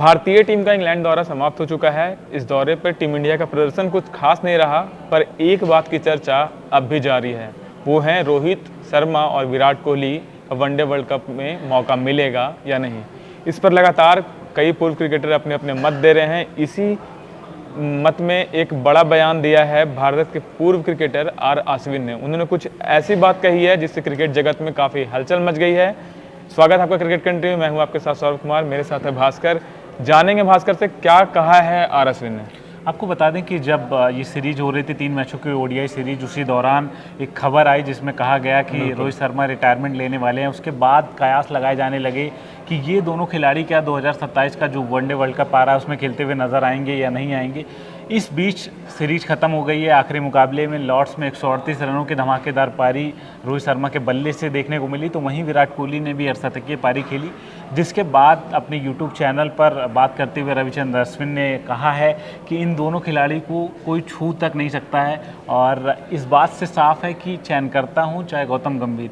भारतीय टीम का इंग्लैंड दौरा समाप्त हो चुका है। इस दौरे पर टीम इंडिया का प्रदर्शन कुछ खास नहीं रहा, पर एक बात की चर्चा अब भी जारी है। वो है रोहित शर्मा और Virat Kohli one day world cup में मौका मिलेगा या नहीं। इस पर लगातार कई पूर्व क्रिकेटर अपने अपने मत दे रहे हैं। इसी मत में एक बड़ा बयान दिया है भारत के पूर्व क्रिकेटर आर अश्विन ने। उन्होंने कुछ ऐसी बात कही है जिससे क्रिकेट जगत में काफ़ी हलचल मच गई है। स्वागत है आपका क्रिकेट कंट्री में। मैं हूं आपके साथ सौरभ कुमार, मेरे साथ है भास्कर। जानेंगे भास्कर से क्या कहा है आर अश्विन ने। आपको बता दें कि जब ये सीरीज हो रही थी 3 मैचों की ओडीआई सीरीज, उसी दौरान एक खबर आई जिसमें कहा गया कि रोहित शर्मा रिटायरमेंट लेने वाले हैं। उसके बाद कयास लगाए जाने लगे कि ये दोनों खिलाड़ी क्या 2027 का जो वनडे वर्ल्ड कप आ रहा है उसमें खेलते हुए नजर आएंगे या नहीं आएंगे। इस बीच सीरीज खत्म हो गई है। आखिरी मुकाबले में लॉर्ड्स में 138 रनों की धमाकेदार पारी रोहित शर्मा के बल्ले से देखने को मिली, तो वहीं विराट कोहली ने भी अर्धशतकीय पारी खेली। जिसके बाद अपने यूट्यूब चैनल पर बात करते हुए रविचंद्र अश्विन ने कहा है कि इन दोनों खिलाड़ी को कोई छू तक नहीं सकता है, और इस बात से साफ है कि चयन करता हूँ चाहे गौतम गंभीर,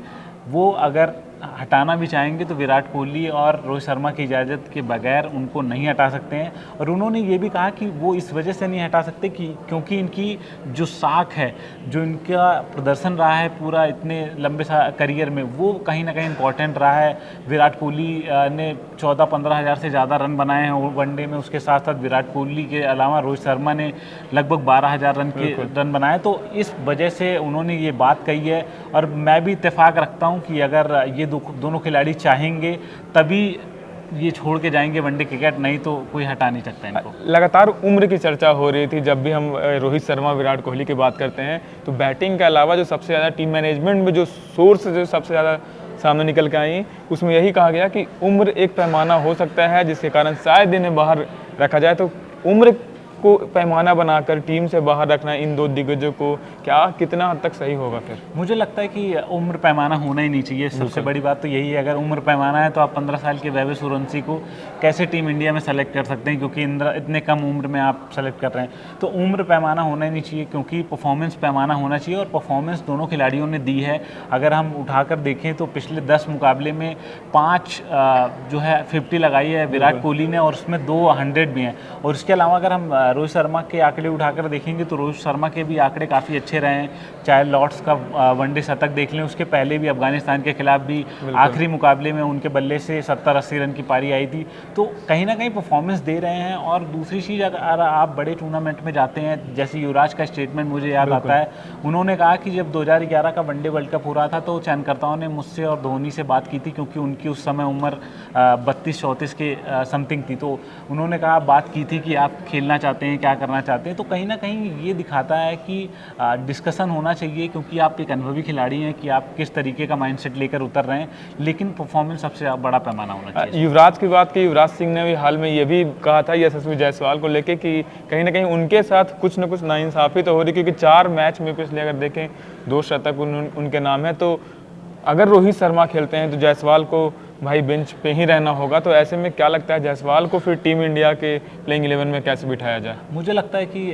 वो अगर हटाना भी चाहेंगे तो विराट कोहली और रोहित शर्मा की इजाज़त के बगैर उनको नहीं हटा सकते हैं। और उन्होंने ये भी कहा कि वो इस वजह से नहीं हटा सकते कि क्योंकि इनकी जो साख है, जो इनका प्रदर्शन रहा है पूरा इतने लंबे करियर में, वो कहीं ना कहीं इंपॉर्टेंट रहा है। विराट कोहली ने 14-15 हज़ार से ज़्यादा रन बनाए हैं वनडे में। उसके साथ साथ विराट कोहली के अलावा रोहित शर्मा ने लगभग 12,000 रन बनाए। तो इस वजह से उन्होंने ये बात कही है, और मैं भी इत्तेफाक रखता हूँ कि अगर ये दोनों खिलाड़ी चाहेंगे तभी ये छोड़ के जाएंगे वनडे क्रिकेट, नहीं तो कोई हटा नहीं सकता इनको। लगातार उम्र की चर्चा हो रही थी। जब भी हम रोहित शर्मा विराट कोहली की बात करते हैं तो बैटिंग के अलावा जो सबसे ज़्यादा टीम मैनेजमेंट में जो सोर्स जो सबसे ज़्यादा सामने निकल के आई, उसमें यही कहा गया कि उम्र एक पैमाना हो सकता है जिसके कारण शायद इन्हें बाहर रखा जाए। तो उम्र को पैमाना बनाकर टीम से बाहर रखना इन दो दिग्गजों को क्या कितना हद तक सही होगा? फिर मुझे लगता है कि उम्र पैमाना होना ही नहीं चाहिए। सबसे बड़ी बात तो यही है। अगर उम्र पैमाना है तो आप 15 साल के वैभव सूर्यवंशी को कैसे टीम इंडिया में सेलेक्ट कर सकते हैं, क्योंकि इतने कम उम्र में आप सेलेक्ट कर रहे हैं। तो उम्र पैमाना होना ही नहीं चाहिए, क्योंकि परफॉर्मेंस पैमाना होना चाहिए, और परफॉर्मेंस दोनों खिलाड़ियों ने दी है। अगर हम उठाकर देखें तो पिछले 10 मुकाबले में 5 जो है 50 लगाई है विराट कोहली ने, और उसमें 2 100 भी हैं। और इसके अलावा अगर हम रोहित शर्मा के आंकड़े उठाकर देखेंगे तो रोहित शर्मा के भी आंकड़े काफ़ी अच्छे रहे हैं। चाहे लॉर्ड्स का वनडे शतक देख लें, उसके पहले भी अफगानिस्तान के खिलाफ भी आखिरी मुकाबले में उनके बल्ले से 70-80 रन की पारी आई थी। तो कहीं ना कहीं परफॉर्मेंस दे रहे हैं। और दूसरी चीज़, अगर आप बड़े टूर्नामेंट में जाते हैं, जैसे युवराज का स्टेटमेंट मुझे याद आता है, उन्होंने कहा कि जब 2011 का वनडे वर्ल्ड कप हो रहा था तो चयनकर्ताओं ने मुझसे और धोनी से बात की थी, क्योंकि उनकी उस समय उम्र 32-34 के समथिंग थी। तो उन्होंने कहा, बात की थी कि आप खेलना चाहते हैं, क्या करना चाहते हैं। तो कहीं ना कहीं ये दिखाता है कि डिस्कशन होना चाहिए, क्योंकि आप एक अनुभवी खिलाड़ी हैं कि आप किस तरीके का माइंडसेट लेकर उतर रहे हैं, लेकिन परफॉर्मेंस सबसे बड़ा पैमाना होना चाहिए। युवराज की बात की, युवराज सिंह ने भी हाल में ये भी कहा था यशस्वी जायसवाल को लेके कि कहीं ना कहीं उनके साथ कुछ ना कुछ नाइंसाफ़ी तो हो रही, क्योंकि 4 मैच में पिछले अगर देखें 2 शतक उनके नाम है। तो अगर रोहित शर्मा खेलते हैं तो जायसवाल को भाई बेंच पे ही रहना होगा। तो ऐसे में क्या लगता है जायसवाल को फिर टीम इंडिया के प्लेइंग 11 में कैसे बिठाया जाए? मुझे लगता है कि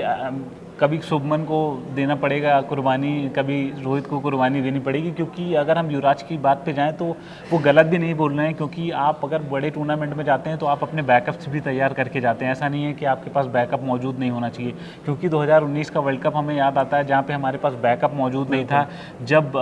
कभी शुभमन को देना पड़ेगा कुर्बानी, कभी रोहित को कुर्बानी देनी पड़ेगी, क्योंकि अगर हम युवराज की बात पे जाएं तो वो गलत भी नहीं बोल रहे हैं। क्योंकि आप अगर बड़े टूर्नामेंट में जाते हैं तो आप अपने बैकअप्स भी तैयार करके जाते हैं। ऐसा नहीं है कि आपके पास बैकअप मौजूद नहीं होना चाहिए, क्योंकि 2019 का वर्ल्ड कप हमें याद आता है जहाँ पे हमारे पास बैकअप मौजूद नहीं था। जब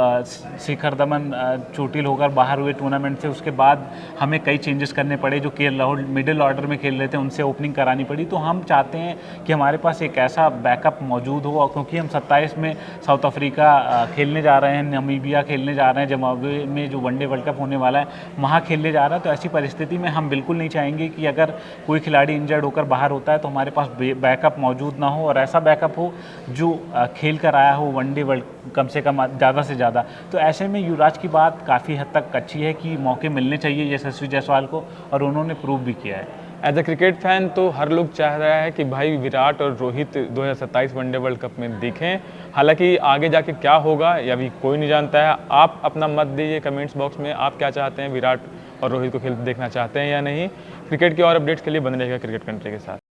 शिखर धवन चोटिल होकर बाहर हुए टूर्नामेंट से, उसके बाद हमें कई चेंजेस करने पड़े। जो केएल मिडिल ऑर्डर में खेल रहे थे उनसे ओपनिंग करानी पड़ी। तो हम चाहते हैं कि हमारे पास एक ऐसा बैकअप मौजूद हो, क्योंकि हम 27 में साउथ अफ्रीका खेलने जा रहे हैं, नमीबिया खेलने जा रहे हैं, जिम्बाब्वे में जो वनडे वर्ल्ड कप होने वाला है वहाँ खेलने जा रहा है। तो ऐसी परिस्थिति में हम बिल्कुल नहीं चाहेंगे कि अगर कोई खिलाड़ी इंजर्ड होकर बाहर होता है तो हमारे पास बैकअप मौजूद ना हो, और ऐसा बैकअप हो जो खेल कर आया हो वनडे वर्ल्ड कम से कम ज़्यादा से ज़्यादा। तो ऐसे में युवराज की बात काफ़ी हद तक अच्छी है कि मौके मिलने चाहिए यशस्वी जायसवाल को, और उन्होंने प्रूव भी किया है। एज ए क्रिकेट फैन तो हर लोग चाह रहा है कि भाई विराट और रोहित 2027 वनडे वर्ल्ड कप में दिखें। हालांकि आगे जाके क्या होगा या भी कोई नहीं जानता है। आप अपना मत दीजिए कमेंट्स बॉक्स में, आप क्या चाहते हैं, विराट और रोहित को खेलते देखना चाहते हैं या नहीं। क्रिकेट की और अपडेट्स के लिए बने रहिएगा क्रिकेट कंट्री के साथ।